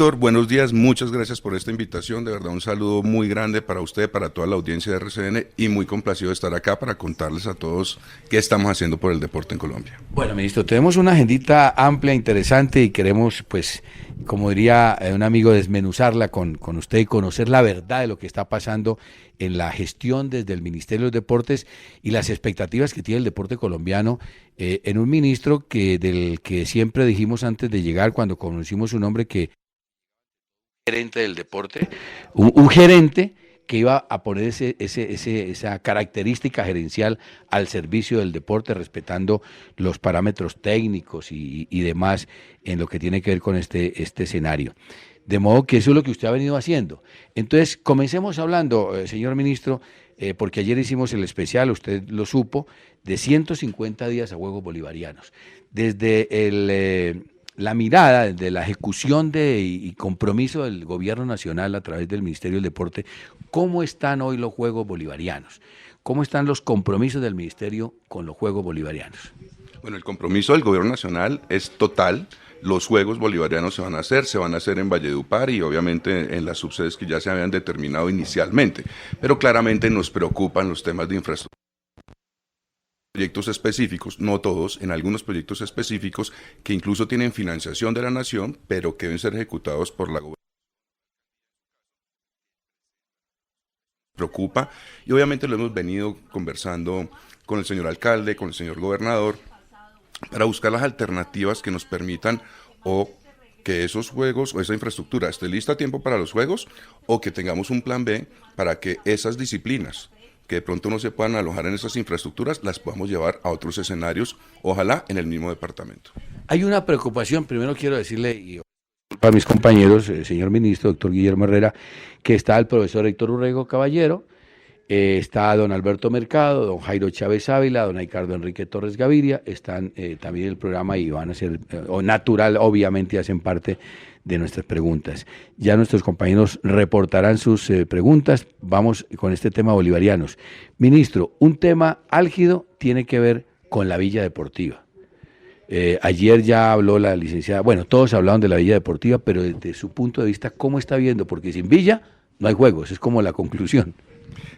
Héctor, buenos días, muchas gracias por esta invitación, de verdad un saludo muy grande para usted, para toda la audiencia de RCN y muy complacido de estar acá para contarles a todos qué estamos haciendo por el deporte en Colombia. Bueno, ministro, tenemos una agendita amplia, interesante y queremos, pues, como diría un amigo, desmenuzarla con usted y conocer la verdad de lo que está pasando en la gestión desde el Ministerio de los Deportes y las expectativas que tiene el deporte colombiano en un ministro del que siempre dijimos antes de llegar, cuando conocimos su nombre, que gerente del deporte, un gerente que iba a poner esa característica gerencial al servicio del deporte, respetando los parámetros técnicos y demás en lo que tiene que ver con este escenario. De modo que eso es lo que usted ha venido haciendo. Entonces, comencemos hablando, señor ministro, porque ayer hicimos el especial, usted lo supo, de 150 días a Juegos Bolivarianos. Desde la mirada de la ejecución y compromiso del gobierno nacional a través del Ministerio del Deporte, ¿cómo están hoy los Juegos Bolivarianos? ¿Cómo están los compromisos del Ministerio con los Juegos Bolivarianos? Bueno, el compromiso del gobierno nacional es total. Los Juegos Bolivarianos se van a hacer en Valledupar y obviamente en las subsedes que ya se habían determinado inicialmente, pero claramente nos preocupan los temas de infraestructura. Proyectos específicos, no todos, en algunos proyectos específicos que incluso tienen financiación de la nación, pero que deben ser ejecutados por la gobernación. Preocupa y obviamente lo hemos venido conversando con el señor alcalde, con el señor gobernador, para buscar las alternativas que nos permitan o que esos juegos o esa infraestructura esté lista a tiempo para los juegos o que tengamos un plan B para que esas disciplinas que de pronto no se puedan alojar en esas infraestructuras, las podamos llevar a otros escenarios, ojalá en el mismo departamento. Hay una preocupación, primero quiero decirle, y para mis compañeros, señor ministro, doctor Guillermo Herrera, que está el profesor Héctor Urrego Caballero, está don Alberto Mercado, don Jairo Chávez Ávila, don Ricardo Enrique Torres Gaviria, están también en el programa y van a ser, o natural, obviamente hacen parte de nuestras preguntas. Ya nuestros compañeros reportarán sus preguntas. Vamos con este tema bolivarianos. Ministro, un tema álgido tiene que ver con la Villa Deportiva. Ayer ya habló la licenciada, bueno, todos hablaron de la Villa Deportiva, pero desde su punto de vista, ¿cómo está viendo? Porque sin Villa no hay juegos, es como la conclusión.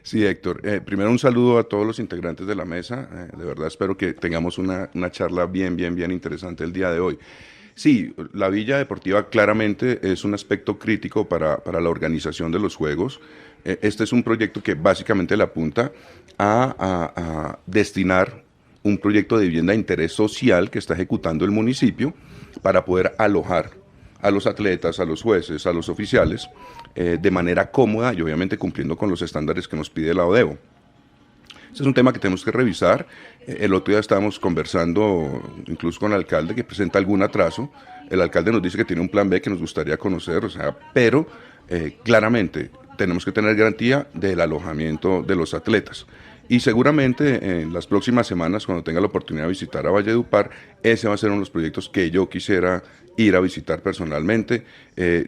Sí, Héctor. Primero un saludo a todos los integrantes de la mesa. De verdad espero que tengamos una charla bien interesante el día de hoy. Sí, la Villa Deportiva claramente es un aspecto crítico para la organización de los Juegos. Este es un proyecto que básicamente le apunta a destinar un proyecto de vivienda de interés social que está ejecutando el municipio para poder alojar a los atletas, a los jueces, a los oficiales, de manera cómoda y obviamente cumpliendo con los estándares que nos pide la ODEVO. Este es un tema que tenemos que revisar. El otro día estábamos conversando incluso con el alcalde que presenta algún atraso. El alcalde nos dice que tiene un plan B que nos gustaría conocer, pero claramente tenemos que tener garantía del alojamiento de los atletas. Y seguramente en las próximas semanas, cuando tenga la oportunidad de visitar a Valledupar, ese va a ser uno de los proyectos que yo quisiera ir a visitar personalmente.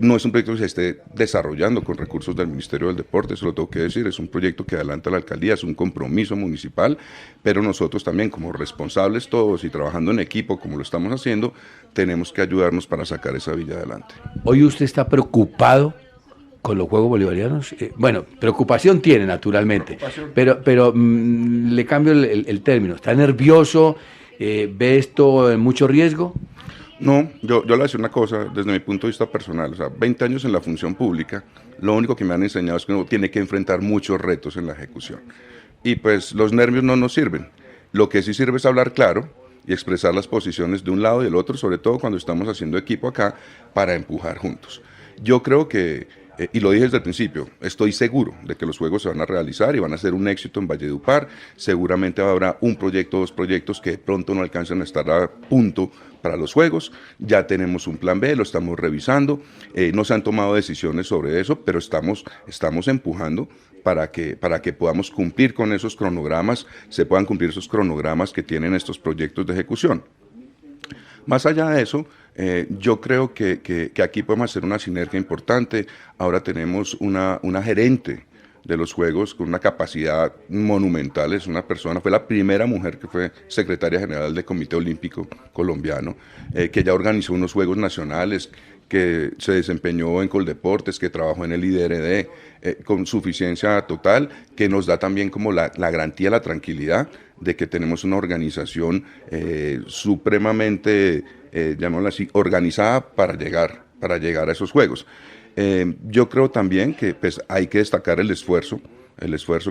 No es un proyecto que se esté desarrollando con recursos del Ministerio del Deporte, eso lo tengo que decir, es un proyecto que adelanta la alcaldía, es un compromiso municipal, pero nosotros también como responsables todos y trabajando en equipo como lo estamos haciendo, tenemos que ayudarnos para sacar esa villa adelante. Hoy usted está preocupado con los Juegos Bolivarianos. Bueno, preocupación tiene naturalmente, pero le cambio el término. ¿Está nervioso? ¿Ve esto en mucho riesgo? No, yo le voy a decir una cosa desde mi punto de vista personal, 20 años en la función pública, lo único que me han enseñado es que uno tiene que enfrentar muchos retos en la ejecución. Y pues los nervios no nos sirven. Lo que sí sirve es hablar claro y expresar las posiciones de un lado y del otro, sobre todo cuando estamos haciendo equipo acá, para empujar juntos. Yo creo que, y lo dije desde el principio, estoy seguro de que los Juegos se van a realizar y van a ser un éxito en Valledupar. Seguramente habrá un proyecto, dos proyectos que de pronto no alcancen a estar a punto para los Juegos. Ya tenemos un plan B, lo estamos revisando. No se han tomado decisiones sobre eso, pero estamos empujando para que podamos cumplir con esos cronogramas, se puedan cumplir esos cronogramas que tienen estos proyectos de ejecución. Más allá de eso, yo creo que aquí podemos hacer una sinergia importante. Ahora tenemos una gerente de los Juegos con una capacidad monumental, es una persona, fue la primera mujer que fue secretaria general del Comité Olímpico Colombiano, que ya organizó unos Juegos Nacionales, que se desempeñó en Coldeportes, que trabajó en el IDRD, con suficiencia total, que nos da también como la garantía, la tranquilidad de que tenemos una organización supremamente, llamémoslo así, organizada para llegar a esos juegos. Yo creo también que pues, hay que destacar el esfuerzo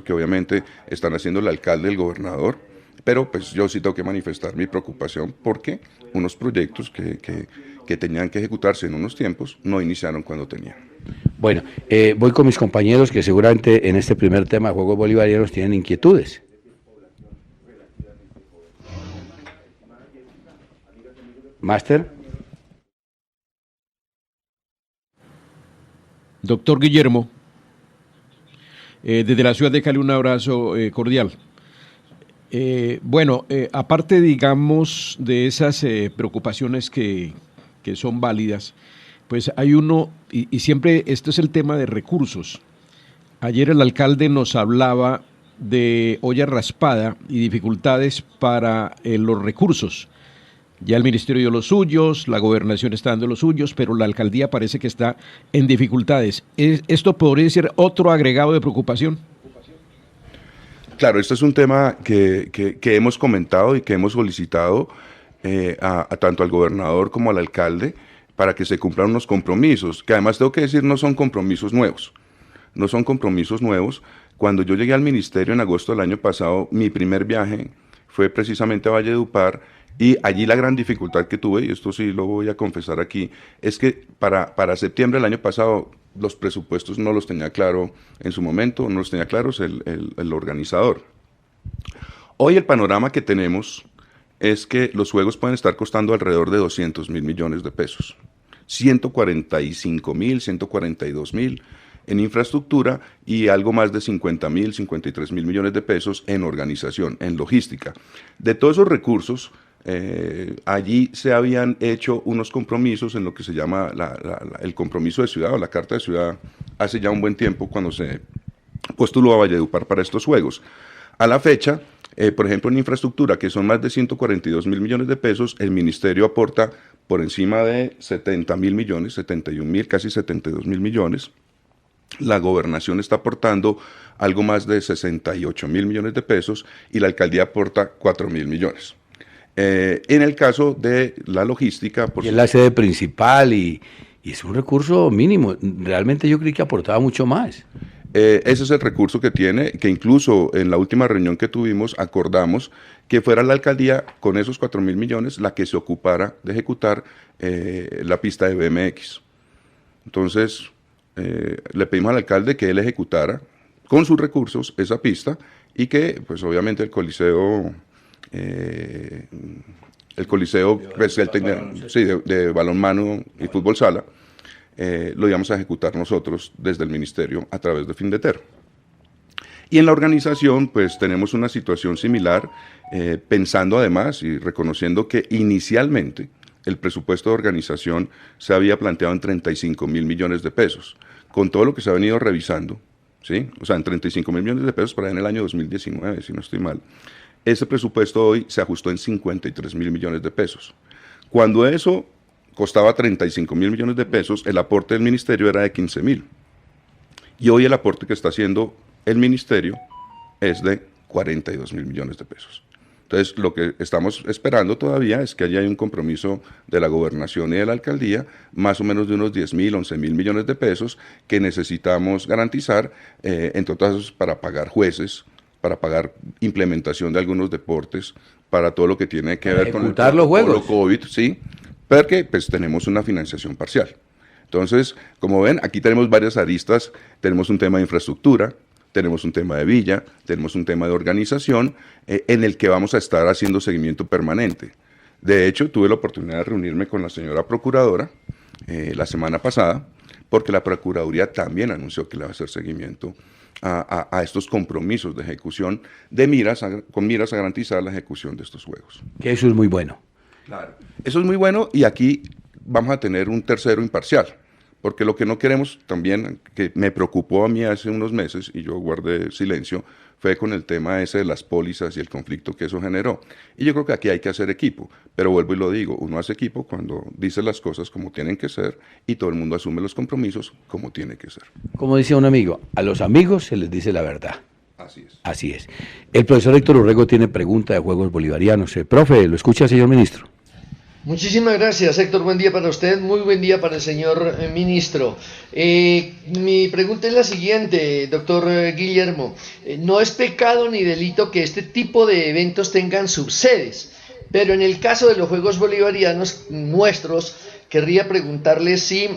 que obviamente están haciendo el alcalde y el gobernador, pero pues yo sí tengo que manifestar mi preocupación porque unos proyectos que tenían que ejecutarse en unos tiempos no iniciaron cuando tenían. Bueno, voy con mis compañeros que seguramente en este primer tema de Juegos Bolivarianos tienen inquietudes. Máster. Doctor Guillermo, desde la ciudad de Cali un abrazo cordial. Aparte, digamos, de esas preocupaciones que son válidas, pues hay uno, y siempre esto es el tema de recursos. Ayer el alcalde nos hablaba de olla raspada y dificultades para los recursos. Ya el ministerio dio los suyos, la gobernación está dando los suyos, pero la alcaldía parece que está en dificultades. ¿Esto podría ser otro agregado de preocupación? Claro, este es un tema que hemos comentado y que hemos solicitado tanto al gobernador como al alcalde para que se cumplan unos compromisos, que además tengo que decir no son compromisos nuevos. No son compromisos nuevos. Cuando yo llegué al ministerio en agosto del año pasado, mi primer viaje fue precisamente a Valledupar, y allí la gran dificultad que tuve, y esto sí lo voy a confesar aquí, es que para septiembre del año pasado los presupuestos no los tenía claro en su momento, no los tenía claros el organizador. Hoy el panorama que tenemos es que los juegos pueden estar costando alrededor de 200.000 millones de pesos, 145.000, 142.000 en infraestructura y algo más de 50.000, 53.000 millones de pesos en organización, en logística. De todos esos recursos, allí se habían hecho unos compromisos en lo que se llama el compromiso de ciudad o la carta de ciudad hace ya un buen tiempo cuando se postuló a Valledupar para estos juegos. A la fecha, por ejemplo en infraestructura, que son más de 142.000 millones de pesos, el ministerio aporta por encima de 70.000 millones, 71.000, casi 72.000 millones. La gobernación está aportando algo más de 68.000 millones de pesos y la alcaldía aporta 4.000 millones. En el caso de la logística... Y es la sede principal y es un recurso mínimo. Realmente yo creí que aportaba mucho más. Ese es el recurso que tiene, que incluso en la última reunión que tuvimos acordamos que fuera la alcaldía con esos 4.000 millones la que se ocupara de ejecutar la pista de BMX. Entonces, le pedimos al alcalde que él ejecutara con sus recursos esa pista y que, pues obviamente el Coliseo... pues, de balonmano y fútbol sala, lo íbamos a ejecutar nosotros desde el ministerio a través de Findeter. Y en la organización, pues tenemos una situación similar, pensando además y reconociendo que inicialmente el presupuesto de organización se había planteado en 35.000 millones de pesos. Con todo lo que se ha venido revisando, ¿sí? O sea, en 35.000 millones de pesos para en el año 2019, si no estoy mal. Ese presupuesto hoy se ajustó en 53.000 millones de pesos. Cuando eso costaba 35.000 millones de pesos, el aporte del ministerio era de 15.000. Y hoy el aporte que está haciendo el ministerio es de 42.000 millones de pesos. Entonces, lo que estamos esperando todavía es que haya un compromiso de la gobernación y de la alcaldía, más o menos de unos 10.000, 11.000 millones de pesos que necesitamos garantizar, entre otras para pagar jueces, para pagar implementación de algunos deportes, para todo lo que tiene que ver con el protocolo COVID, sí, porque pues tenemos una financiación parcial. Entonces, como ven, aquí tenemos varias aristas, tenemos un tema de infraestructura, tenemos un tema de villa, tenemos un tema de organización, en el que vamos a estar haciendo seguimiento permanente. De hecho, tuve la oportunidad de reunirme con la señora procuradora la semana pasada, porque la Procuraduría también anunció que le va a hacer seguimiento a estos compromisos de ejecución con miras a garantizar la ejecución de estos juegos. Que eso es muy bueno. Claro. Eso es muy bueno y aquí vamos a tener un tercero imparcial, porque lo que no queremos también, que me preocupó a mí hace unos meses, y yo guardé silencio, fue con el tema ese de las pólizas y el conflicto que eso generó. Y yo creo que aquí hay que hacer equipo, pero vuelvo y lo digo, uno hace equipo cuando dice las cosas como tienen que ser y todo el mundo asume los compromisos como tiene que ser. Como dice un amigo, a los amigos se les dice la verdad. Así es. Así es. El profesor Héctor Urrego tiene pregunta de Juegos Bolivarianos. Profe, ¿lo escucha, señor ministro? Muchísimas gracias, Héctor. Buen día para usted, muy buen día para el señor ministro. Mi pregunta es la siguiente, doctor Guillermo. No es pecado ni delito que este tipo de eventos tengan subsedes, pero en el caso de los Juegos Bolivarianos nuestros, querría preguntarle si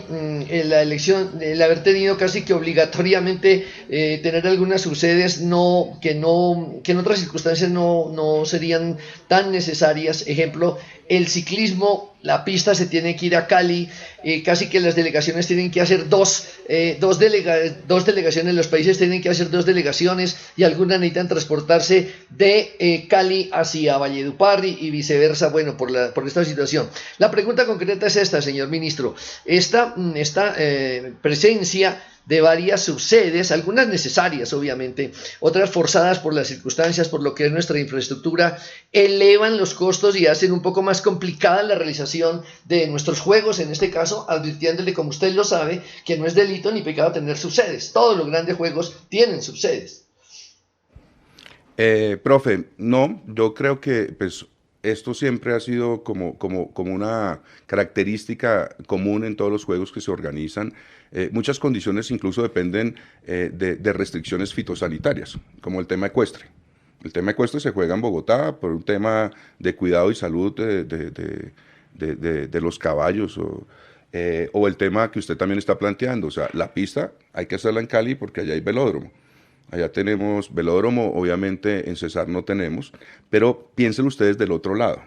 la elección, el haber tenido casi que obligatoriamente tener algunas subsedes, que en otras circunstancias no serían tan necesarias. Ejemplo, el ciclismo, la pista se tiene que ir a Cali, casi que las delegaciones tienen que hacer dos delegaciones, los países tienen que hacer dos delegaciones y algunas necesitan transportarse de Cali hacia Valledupar y viceversa, bueno, por esta situación. La pregunta concreta es esta, señor ministro. Esta presencia de varias subsedes, algunas necesarias obviamente, otras forzadas por las circunstancias, por lo que es nuestra infraestructura, elevan los costos y hacen un poco más complicada la realización de nuestros juegos, en este caso, advirtiéndole, como usted lo sabe, que no es delito ni pecado tener subsedes. Todos los grandes juegos tienen subsedes. Profe, no, yo creo que pues esto siempre ha sido como una característica común en todos los juegos que se organizan. Muchas condiciones incluso dependen de restricciones fitosanitarias, como el tema ecuestre. El tema ecuestre se juega en Bogotá por un tema de cuidado y salud de los caballos o el tema que usted también está planteando. O sea, la pista hay que hacerla en Cali porque allá hay velódromo. Allá tenemos velódromo, obviamente en Cesar no tenemos, pero piensen ustedes del otro lado.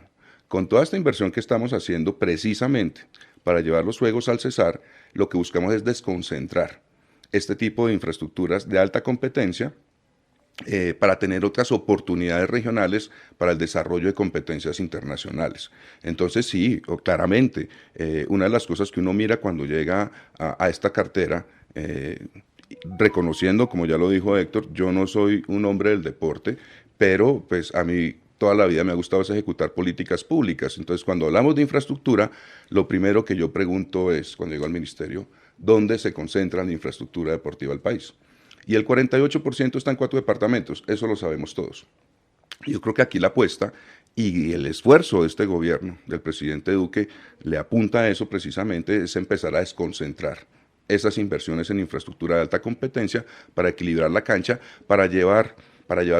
Con toda esta inversión que estamos haciendo precisamente para llevar los juegos al Cesar, lo que buscamos es desconcentrar este tipo de infraestructuras de alta competencia para tener otras oportunidades regionales para el desarrollo de competencias internacionales. Entonces sí, claramente, una de las cosas que uno mira cuando llega a esta cartera, reconociendo, como ya lo dijo Héctor, yo no soy un hombre del deporte, pero pues a mí toda la vida me ha gustado es ejecutar políticas públicas. Entonces, cuando hablamos de infraestructura, lo primero que yo pregunto es, cuando llego al ministerio, ¿dónde se concentra la infraestructura deportiva del país? Y el 48% está en 4 departamentos, eso lo sabemos todos. Yo creo que aquí la apuesta y el esfuerzo de este gobierno, del presidente Duque, le apunta a eso precisamente, es empezar a desconcentrar esas inversiones en infraestructura de alta competencia para equilibrar la cancha, para llevar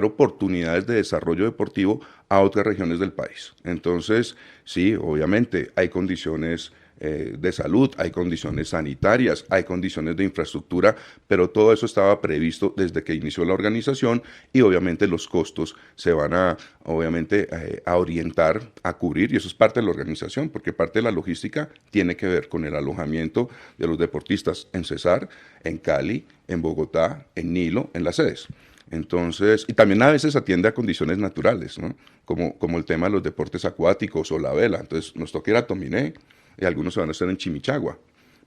oportunidades de desarrollo deportivo a otras regiones del país. Entonces, sí, obviamente hay condiciones de salud, hay condiciones sanitarias, hay condiciones de infraestructura, pero todo eso estaba previsto desde que inició la organización y obviamente los costos se van a orientar, a cubrir, y eso es parte de la organización, porque parte de la logística tiene que ver con el alojamiento de los deportistas en Cesar, en Cali, en Bogotá, en Nilo, en las sedes. Entonces, y también a veces atiende a condiciones naturales, ¿no? Como el tema de los deportes acuáticos o la vela. Entonces, nos toca ir a Tominé y algunos se van a hacer en Chimichagua.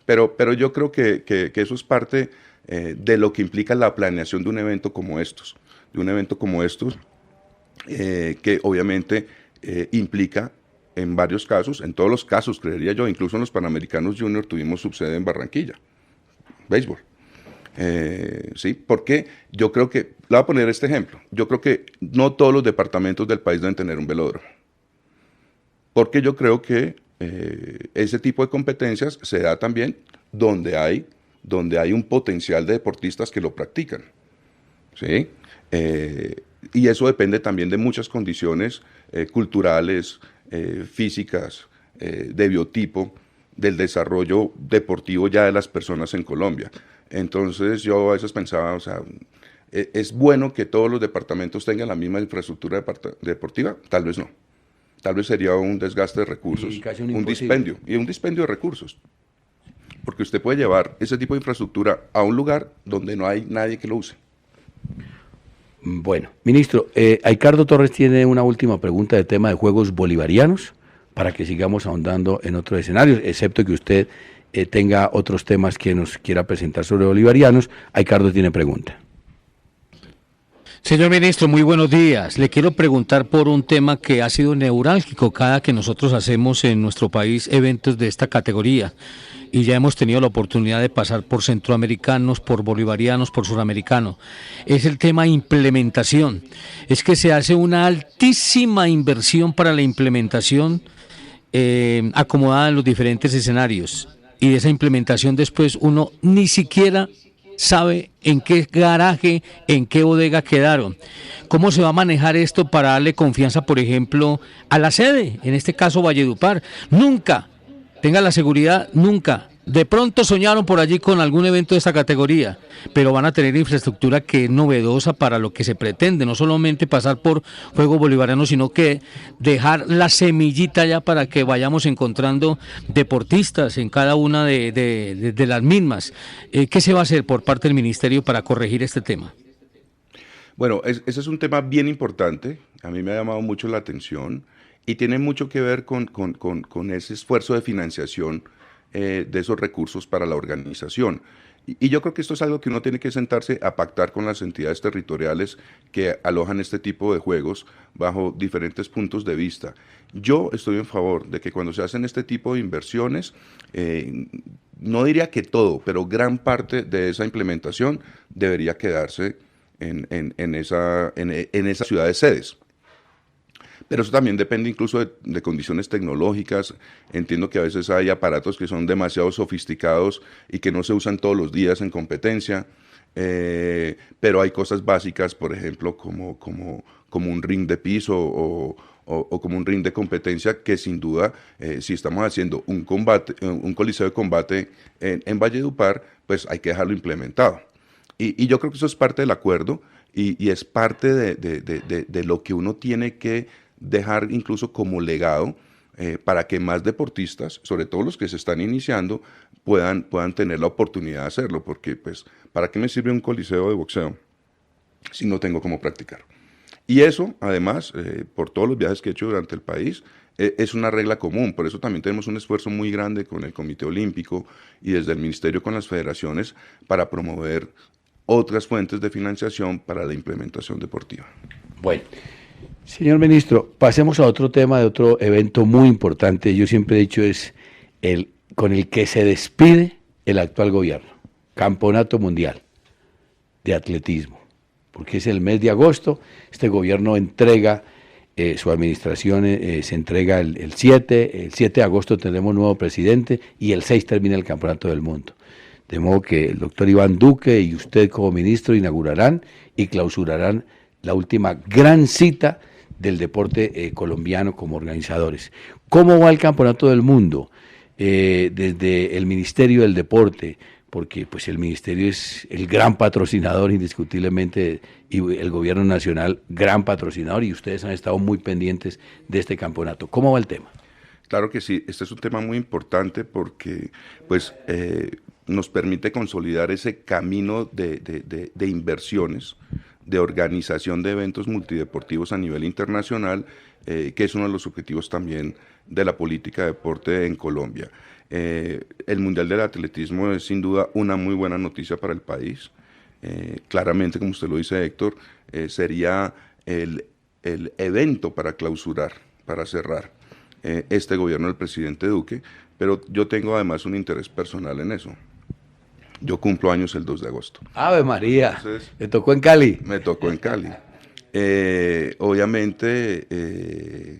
Pero yo creo que eso es parte de lo que implica la planeación de un evento como estos. Que obviamente implica en varios casos, en todos los casos, creería yo, incluso en los Panamericanos Junior tuvimos subsede en Barranquilla, béisbol. Sí, porque yo creo que, le voy a poner este ejemplo, yo creo que no todos los departamentos del país deben tener un velódromo, porque yo creo que ese tipo de competencias se da también donde hay un potencial de deportistas que lo practican, ¿sí? Y eso depende también de muchas condiciones culturales, físicas, de biotipo, del desarrollo deportivo ya de las personas en Colombia. Entonces yo a veces pensaba, o sea, ¿es bueno que todos los departamentos tengan la misma infraestructura deportiva? Tal vez no. Tal vez sería un desgaste de recursos, un dispendio de recursos. Porque usted puede llevar ese tipo de infraestructura a un lugar donde no hay nadie que lo use. Bueno, ministro, Ricardo Torres tiene una última pregunta de tema de Juegos Bolivarianos para que sigamos ahondando en otros escenarios, excepto que usted tenga otros temas que nos quiera presentar sobre bolivarianos. Ricardo tiene pregunta. Señor ministro, muy buenos días. Le quiero preguntar por un tema que ha sido neurálgico cada que nosotros hacemos en nuestro país eventos de esta categoría. Y ya hemos tenido la oportunidad de pasar por centroamericanos, por bolivarianos, por suramericanos. Es el tema implementación. Es que se hace una altísima inversión para la implementación acomodada en los diferentes escenarios. Y de esa implementación después uno ni siquiera sabe en qué garaje, en qué bodega quedaron. ¿Cómo se va a manejar esto para darle confianza, por ejemplo, a la sede, en este caso Valledupar? Nunca, tenga la seguridad, nunca. De pronto soñaron por allí con algún evento de esta categoría, pero van a tener infraestructura que es novedosa para lo que se pretende, no solamente pasar por Juegos Bolivarianos, sino que dejar la semillita ya para que vayamos encontrando deportistas en cada una de las mismas. ¿Qué se va a hacer por parte del Ministerio para corregir este tema? Bueno, ese es un tema bien importante, a mí me ha llamado mucho la atención y tiene mucho que ver con ese esfuerzo de financiación de esos recursos para la organización. Y yo creo que esto es algo que uno tiene que sentarse a pactar con las entidades territoriales que alojan este tipo de juegos bajo diferentes puntos de vista. Yo estoy en favor de que cuando se hacen este tipo de inversiones, no diría que todo, pero gran parte de esa implementación debería quedarse en esas ciudades sedes. Pero eso también depende incluso de condiciones tecnológicas. Entiendo que a veces hay aparatos que son demasiado sofisticados y que no se usan todos los días en competencia, pero hay cosas básicas, por ejemplo, como un ring de piso o como un ring de competencia que sin duda, si estamos haciendo un coliseo de combate en Valledupar, pues hay que dejarlo implementado. Y yo creo que eso es parte del acuerdo y es parte de lo que uno tiene que dejar incluso como legado para que más deportistas, sobre todo los que se están iniciando, puedan tener la oportunidad de hacerlo, porque pues, ¿para qué me sirve un coliseo de boxeo si no tengo cómo practicar? Y eso, además, por todos los viajes que he hecho durante el país, es una regla común. Por eso también tenemos un esfuerzo muy grande con el Comité Olímpico y desde el Ministerio con las federaciones para promover otras fuentes de financiación para la implementación deportiva. Bueno, señor ministro, pasemos a otro tema de otro evento muy importante. Yo siempre he dicho es el con el que se despide el actual gobierno, Campeonato Mundial de Atletismo, porque es el mes de agosto. Este gobierno entrega su administración, se entrega el 7 de agosto tendremos nuevo presidente y el 6 termina el Campeonato del Mundo. De modo que el doctor Iván Duque y usted como ministro inaugurarán y clausurarán la última gran cita del deporte colombiano como organizadores. ¿Cómo va el Campeonato del Mundo? Desde el Ministerio del Deporte, porque pues el Ministerio es el gran patrocinador indiscutiblemente y el Gobierno Nacional gran patrocinador, y ustedes han estado muy pendientes de este campeonato. ¿Cómo va el tema? Claro que sí, este es un tema muy importante porque pues nos permite consolidar ese camino de inversiones, de organización de eventos multideportivos a nivel internacional, que es uno de los objetivos también de la política de deporte en Colombia. El Mundial del Atletismo es sin duda una muy buena noticia para el país. Claramente, como usted lo dice, Héctor, sería el evento para clausurar, para cerrar este gobierno del presidente Duque, pero yo tengo además un interés personal en eso. Yo cumplo años el 2 de agosto. ¡Ave María! Entonces, ¿me tocó en Cali? Me tocó en Cali. Obviamente,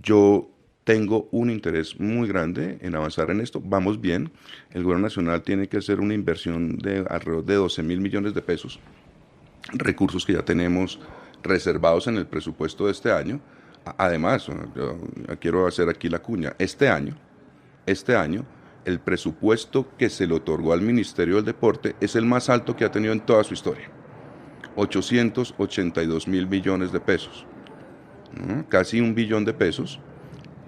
yo tengo un interés muy grande en avanzar en esto. Vamos bien. El gobierno nacional tiene que hacer una inversión de alrededor de 12.000 millones de pesos, recursos que ya tenemos reservados en el presupuesto de este año. Además, yo quiero hacer aquí la cuña, este año, el presupuesto que se le otorgó al Ministerio del Deporte es el más alto que ha tenido en toda su historia, 882.000 millones de pesos, casi 1 billón de pesos,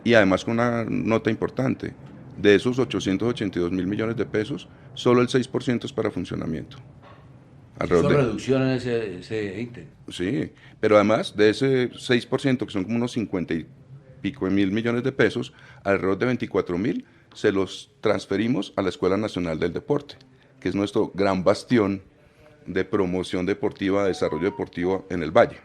y además con una nota importante, de esos 882.000 millones de pesos, solo el 6% es para funcionamiento. Son reducciones en ese ítem. Sí, pero además de ese 6%, que son como unos 50 y pico de mil millones de pesos, alrededor de 24.000 se los transferimos a la Escuela Nacional del Deporte, que es nuestro gran bastión de promoción deportiva, de desarrollo deportivo en el Valle.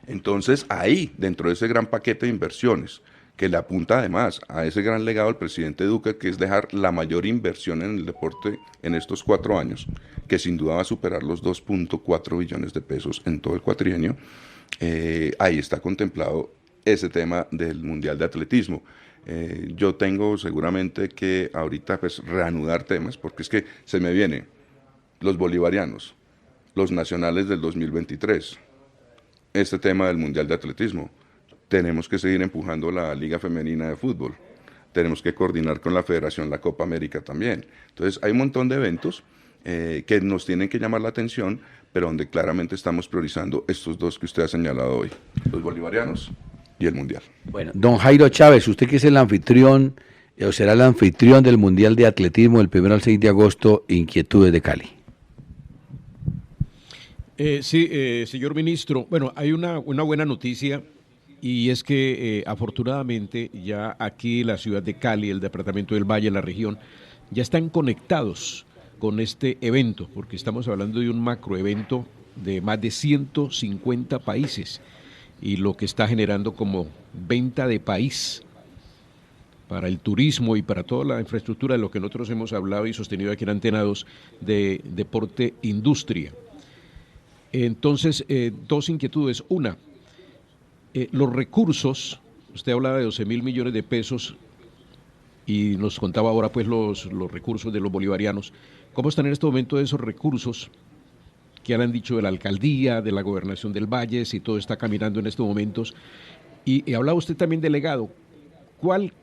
Entonces, ahí, dentro de ese gran paquete de inversiones, que le apunta además a ese gran legado del presidente Duque, que es dejar la mayor inversión en el deporte en estos 4 años, que sin duda va a superar los 2.4 billones de pesos en todo el cuatrienio, ahí está contemplado ese tema del Mundial de Atletismo. Yo tengo seguramente que ahorita pues reanudar temas, porque es que se me vienen los bolivarianos, los nacionales del 2023, este tema del Mundial de Atletismo. Tenemos que seguir empujando la Liga Femenina de Fútbol. Tenemos que coordinar con la Federación la Copa América también. Entonces, hay un montón de eventos que nos tienen que llamar la atención, pero donde claramente estamos priorizando estos dos que usted ha señalado hoy, los bolivarianos y el Mundial. Bueno, don Jairo Chávez, usted que es el anfitrión, o será el anfitrión del Mundial de Atletismo del 1 al 6 de agosto, Inquietudes de Cali. Sí, señor ministro. Bueno, hay una buena noticia. Y es que afortunadamente ya aquí la ciudad de Cali, el departamento del Valle, la región, ya están conectados con este evento, porque estamos hablando de un macroevento de más de 150 países y lo que está generando como venta de país para el turismo y para toda la infraestructura de lo que nosotros hemos hablado y sostenido aquí en Antena 2 de deporte industria. Entonces, dos inquietudes. Una, los recursos, usted hablaba de 12.000 millones de pesos y nos contaba ahora pues los recursos de los bolivarianos. ¿Cómo están en este momento esos recursos que han dicho de la alcaldía, de la gobernación del Valle, si todo está caminando en estos momentos? Y hablaba usted también del legado. ¿Cuál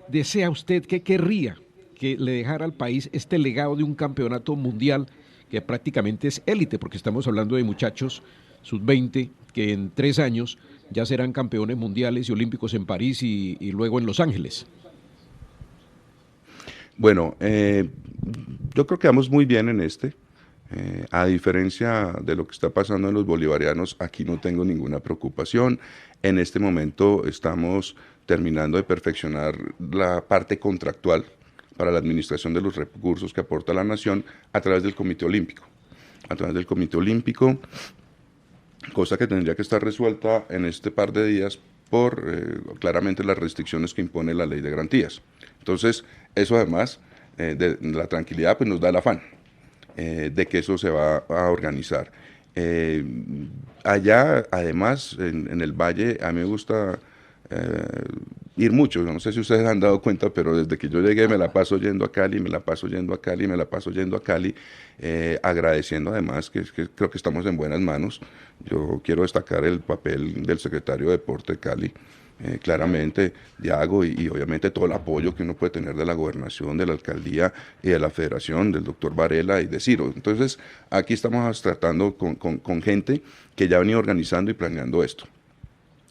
desea usted, qué querría que le dejara al país este legado de un campeonato mundial que prácticamente es élite? Porque estamos hablando de muchachos sub-20 que en 3 años ya serán campeones mundiales y olímpicos en París y luego en Los Ángeles. Bueno, yo creo que vamos muy bien en a diferencia de lo que está pasando en los bolivarianos, aquí no tengo ninguna preocupación. En este momento estamos terminando de perfeccionar la parte contractual para la administración de los recursos que aporta la Nación a través del Comité Olímpico. A través del Comité Olímpico, cosa que tendría que estar resuelta en este par de días por claramente las restricciones que impone la ley de garantías. Entonces, eso además de la tranquilidad pues nos da el afán de que eso se va a organizar. Allá, además, en el Valle, a mí me gusta ir mucho. No sé si ustedes han dado cuenta, pero desde que yo llegué me la paso yendo a Cali, me la paso yendo a Cali, me la paso yendo a Cali, agradeciendo además que creo que estamos en buenas manos. Yo quiero destacar el papel del secretario de Deporte de Cali, claramente, Diago, y obviamente todo el apoyo que uno puede tener de la gobernación, de la alcaldía y de la federación, del doctor Varela y de Ciro. Entonces, aquí estamos tratando con gente que ya ha venido organizando y planeando esto.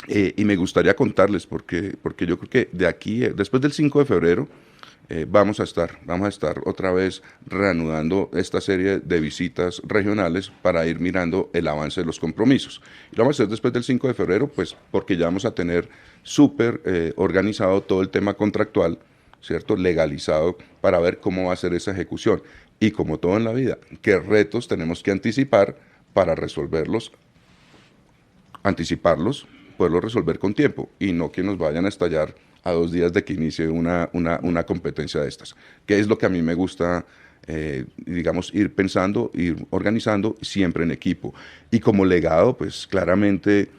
Y me gustaría contarles, porque yo creo que de aquí, después del 5 de febrero, vamos a estar otra vez reanudando esta serie de visitas regionales para ir mirando el avance de los compromisos. Y lo vamos a hacer después del 5 de febrero, pues porque ya vamos a tener súper organizado todo el tema contractual, ¿cierto? Legalizado, para ver cómo va a ser esa ejecución. Y como todo en la vida, qué retos tenemos que anticipar para resolverlos, anticiparlos, poderlos resolver con tiempo y no que nos vayan a estallar a 2 días de que inicie una competencia de estas, que es lo que a mí me gusta, digamos, ir pensando, ir organizando siempre en equipo. Y como legado, pues claramente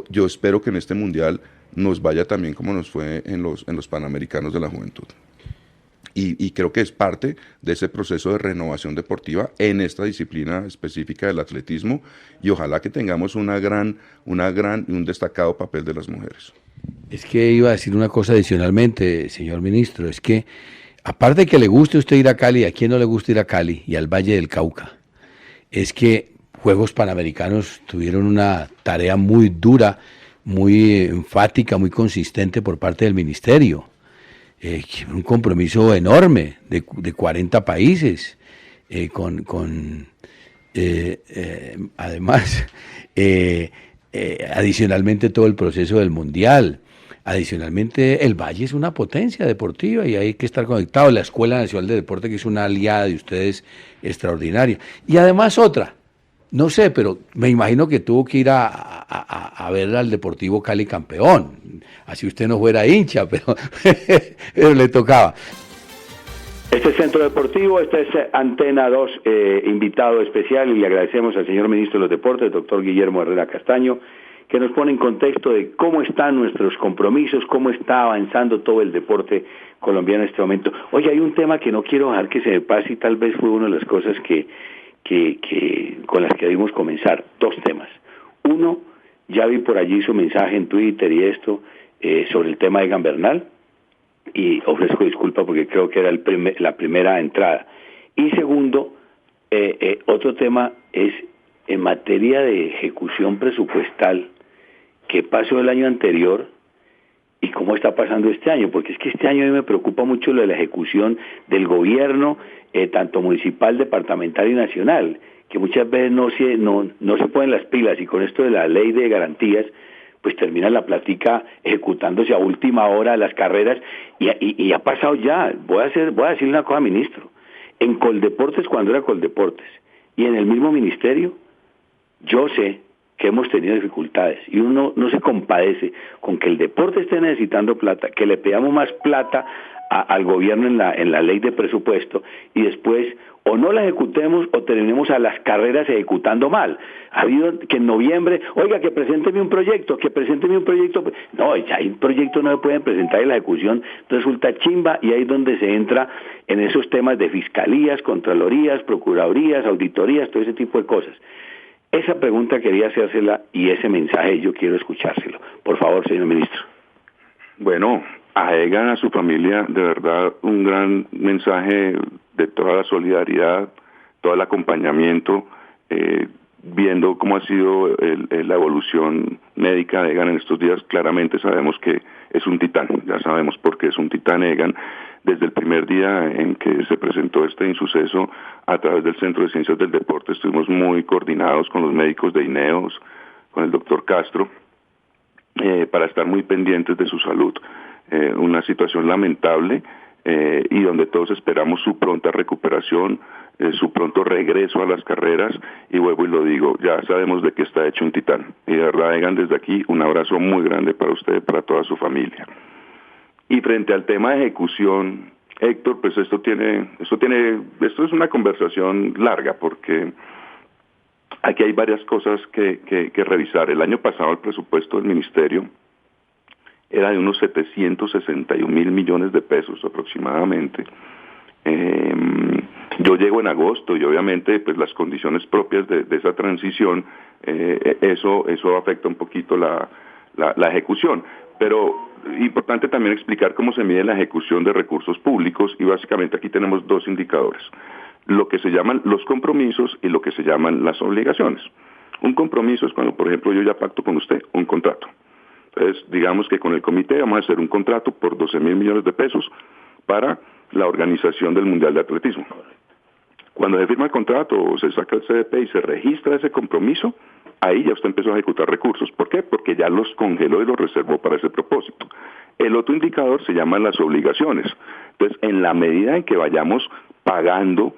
yo espero que en este Mundial nos vaya también como nos fue en los Panamericanos de la Juventud. Y creo que es parte de ese proceso de renovación deportiva en esta disciplina específica del atletismo, y ojalá que tengamos un destacado papel de las mujeres. Es que iba a decir una cosa adicionalmente, señor ministro, es que aparte de que le guste a usted ir a Cali, ¿a quién no le gusta ir a Cali y al Valle del Cauca? Es que Juegos Panamericanos tuvieron una tarea muy dura, muy enfática, muy consistente por parte del ministerio. Un compromiso enorme de 40 países, además, adicionalmente todo el proceso del Mundial. adicionalmente el Valle es una potencia deportiva y hay que estar conectado. La Escuela Nacional de Deporte, que es una aliada de ustedes extraordinaria. Y además otra, no sé, pero me imagino que tuvo que ir a ver al Deportivo Cali campeón. Así usted no fuera hincha, pero le tocaba. Este es Centro Deportivo, esta es Antena 2, invitado especial, y le agradecemos al señor ministro de los Deportes, doctor Guillermo Herrera Castaño, que nos pone en contexto de cómo están nuestros compromisos, cómo está avanzando todo el deporte colombiano en este momento. Oye, hay un tema que no quiero dejar que se me pase y tal vez fue una de las cosas que con las que debimos comenzar. Dos temas. Uno, ya vi por allí su mensaje en Twitter y esto sobre el tema de Egan Bernal, y ofrezco disculpa porque creo que era la primera entrada. Y segundo, otro tema es en materia de ejecución presupuestal, qué pasó el año anterior y cómo está pasando este año, porque es que este año a mí me preocupa mucho lo de la ejecución del gobierno, tanto municipal, departamental y nacional, que muchas veces no se ponen las pilas, y con esto de la ley de garantías, pues termina la plática ejecutándose a última hora las carreras, y ha pasado ya. Voy a decirle una cosa, ministro. En Coldeportes, cuando era Coldeportes, y en el mismo ministerio, yo sé que hemos tenido dificultades, y uno no se compadece con que el deporte esté necesitando plata, que le pidamos más plata al gobierno en la ley de presupuesto, y después o no la ejecutemos o terminemos a las carreras ejecutando mal. Ha habido que en noviembre, oiga, que presénteme un proyecto. No, ya hay proyectos no se pueden presentar y la ejecución resulta chimba, y ahí es donde se entra en esos temas de fiscalías, contralorías, procuradurías, auditorías, todo ese tipo de cosas. Esa pregunta quería hacérsela, y ese mensaje yo quiero escuchárselo. Por favor, señor ministro. Bueno, a Egan, a su familia, de verdad, un gran mensaje de toda la solidaridad, todo el acompañamiento, viendo cómo ha sido la evolución médica de Egan en estos días. Claramente sabemos que es un titán, ya sabemos por qué es un titán Egan. Desde el primer día en que se presentó este insuceso, a través del Centro de Ciencias del Deporte, estuvimos muy coordinados con los médicos de INEOS, con el doctor Castro, para estar muy pendientes de su salud. Una situación lamentable, y donde todos esperamos su pronta recuperación, su pronto regreso a las carreras, y vuelvo y lo digo, ya sabemos de qué está hecho un titán. Y de verdad, Egan, desde aquí, un abrazo muy grande para usted, para toda su familia. Y frente al tema de ejecución, Héctor, pues esto es una conversación larga, porque aquí hay varias cosas que revisar. El año pasado el presupuesto del ministerio era de unos 761 mil millones de pesos aproximadamente. Yo llego en agosto, y obviamente pues las condiciones propias de esa transición, eso afecta un poquito la ejecución. Pero importante también explicar cómo se mide la ejecución de recursos públicos, y básicamente aquí tenemos dos indicadores: lo que se llaman los compromisos y lo que se llaman las obligaciones. Un compromiso es cuando, por ejemplo, yo ya pacto con usted un contrato. Entonces, digamos que con el comité vamos a hacer un contrato por 12 mil millones de pesos para la organización del Mundial de Atletismo. Cuando se firma el contrato o se saca el CDP y se registra ese compromiso, ahí ya usted empezó a ejecutar recursos. ¿Por qué? Porque ya los congeló y los reservó para ese propósito. El otro indicador se llaman las obligaciones. Entonces, en la medida en que vayamos pagando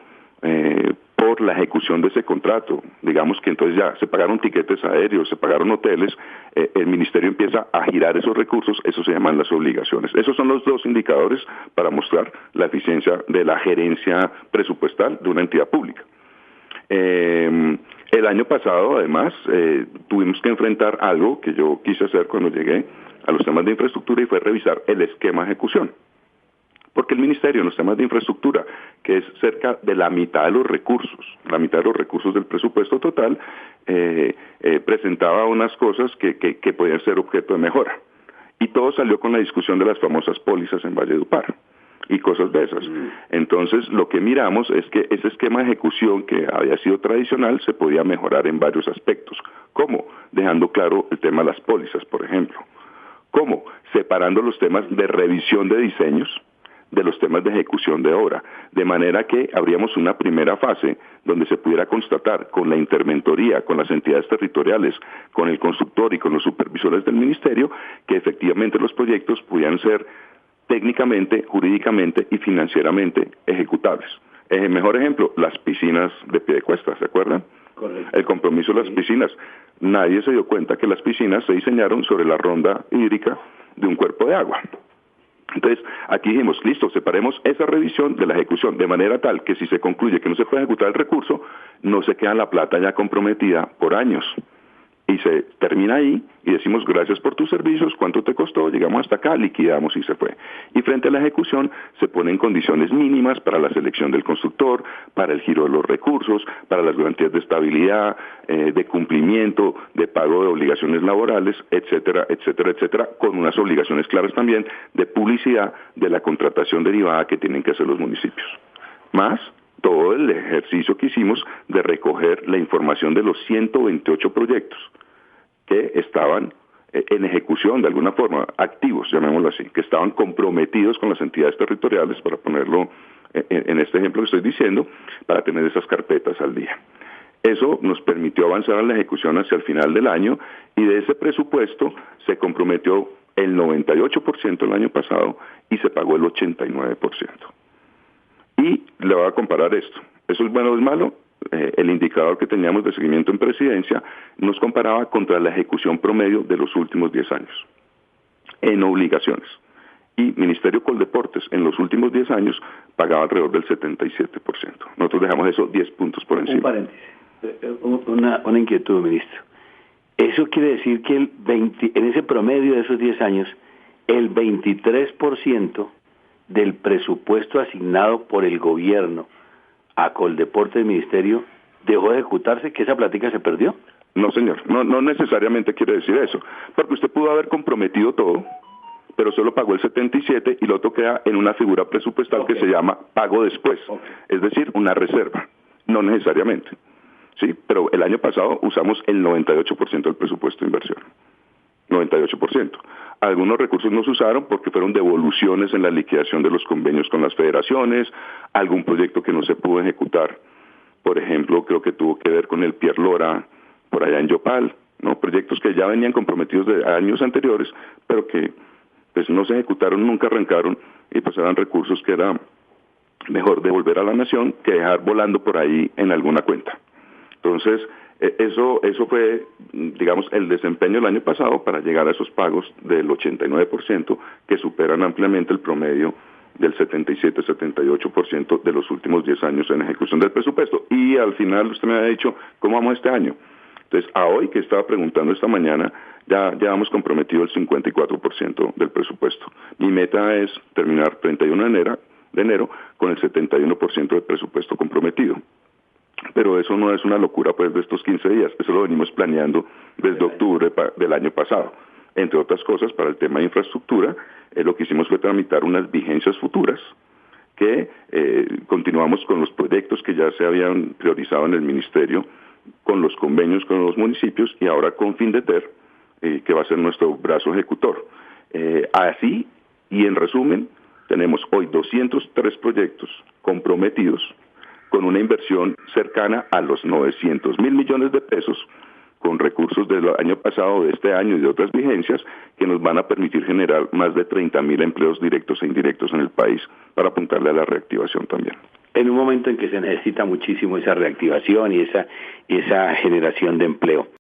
por la ejecución de ese contrato, digamos que entonces ya se pagaron tiquetes aéreos, se pagaron hoteles, el ministerio empieza a girar esos recursos, eso se llaman las obligaciones. Esos son los dos indicadores para mostrar la eficiencia de la gerencia presupuestal de una entidad pública. El año pasado, además, tuvimos que enfrentar algo que yo quise hacer cuando llegué a los temas de infraestructura, y fue revisar el esquema de ejecución. Porque el ministerio en los temas de infraestructura, que es cerca de la mitad de los recursos del presupuesto total, presentaba unas cosas que podían ser objeto de mejora. Y todo salió con la discusión de las famosas pólizas en Valledupar y cosas de esas. Entonces, lo que miramos es que ese esquema de ejecución, que había sido tradicional, se podía mejorar en varios aspectos. ¿Cómo? Dejando claro el tema de las pólizas, por ejemplo. ¿Cómo? Separando los temas de revisión de diseños de los temas de ejecución de obra, de manera que habríamos una primera fase donde se pudiera constatar con la interventoría, con las entidades territoriales, con el constructor y con los supervisores del ministerio, que efectivamente los proyectos pudieran ser técnicamente, jurídicamente y financieramente ejecutables. El mejor ejemplo, las piscinas de Piedecuesta, ¿se acuerdan? Correcto. El compromiso de las piscinas. Nadie se dio cuenta que las piscinas se diseñaron sobre la ronda hídrica de un cuerpo de agua. Entonces, aquí dijimos, listo, separemos esa revisión de la ejecución, de manera tal que si se concluye que no se puede ejecutar el recurso, no se queda la plata ya comprometida por años. Y se termina ahí y decimos, gracias por tus servicios, ¿cuánto te costó? Llegamos hasta acá, liquidamos y se fue. Y frente a la ejecución se ponen condiciones mínimas para la selección del constructor, para el giro de los recursos, para las garantías de estabilidad, de cumplimiento, de pago de obligaciones laborales, etcétera, etcétera, etcétera, con unas obligaciones claras también de publicidad de la contratación derivada que tienen que hacer los municipios. Más todo el ejercicio que hicimos de recoger la información de los 128 proyectos que estaban en ejecución de alguna forma, activos, llamémoslo así, que estaban comprometidos con las entidades territoriales, para ponerlo en este ejemplo que estoy diciendo, para tener esas carpetas al día. Eso nos permitió avanzar en la ejecución hacia el final del año, y de ese presupuesto se comprometió el 98% el año pasado y se pagó el 89%. Y le voy a comparar esto. ¿Eso es bueno o es malo? El indicador que teníamos de seguimiento en presidencia nos comparaba contra la ejecución promedio de los últimos 10 años en obligaciones. Y Ministerio Coldeportes en los últimos 10 años pagaba alrededor del 77%. Nosotros dejamos eso 10 puntos por encima. Un paréntesis, una inquietud, ministro. Eso quiere decir que en ese promedio de esos 10 años, el 23% del presupuesto asignado por el gobierno a Coldeporte del Ministerio dejó de ejecutarse, que esa plática se perdió. No, señor, no necesariamente quiere decir eso, porque usted pudo haber comprometido todo, pero solo pagó el 77 y lo otro queda en una figura presupuestal que se llama pago después, es decir, una reserva, no necesariamente, ¿sí? Pero el año pasado usamos el 98% del presupuesto de inversión, 98%. Algunos recursos no se usaron porque fueron devoluciones en la liquidación de los convenios con las federaciones, algún proyecto que no se pudo ejecutar, por ejemplo, creo que tuvo que ver con el Pier Lora, por allá en Yopal, ¿no? Proyectos que ya venían comprometidos de años anteriores, pero que pues no se ejecutaron, nunca arrancaron, y pues eran recursos que era mejor devolver a la nación que dejar volando por ahí en alguna cuenta. Entonces, eso fue, digamos, el desempeño del año pasado para llegar a esos pagos del 89%, que superan ampliamente el promedio del 77-78% de los últimos 10 años en ejecución del presupuesto. Y al final usted me ha dicho, ¿cómo vamos este año? Entonces, a hoy que estaba preguntando esta mañana, ya hemos comprometido el 54% del presupuesto. Mi meta es terminar 31 de enero con el 71% del presupuesto comprometido. Pero eso no es una locura pues de estos 15 días, eso lo venimos planeando desde octubre del año pasado. Entre otras cosas, para el tema de infraestructura, lo que hicimos fue tramitar unas vigencias futuras, que continuamos con los proyectos que ya se habían priorizado en el ministerio, con los convenios con los municipios y ahora con Findeter, que va a ser nuestro brazo ejecutor. Así, y en resumen, tenemos hoy 203 proyectos comprometidos con una inversión cercana a los 900.000 millones de pesos, con recursos del año pasado, de este año y de otras vigencias, que nos van a permitir generar más de 30.000 empleos directos e indirectos en el país, para apuntarle a la reactivación también. En un momento en que se necesita muchísimo esa reactivación y esa generación de empleo.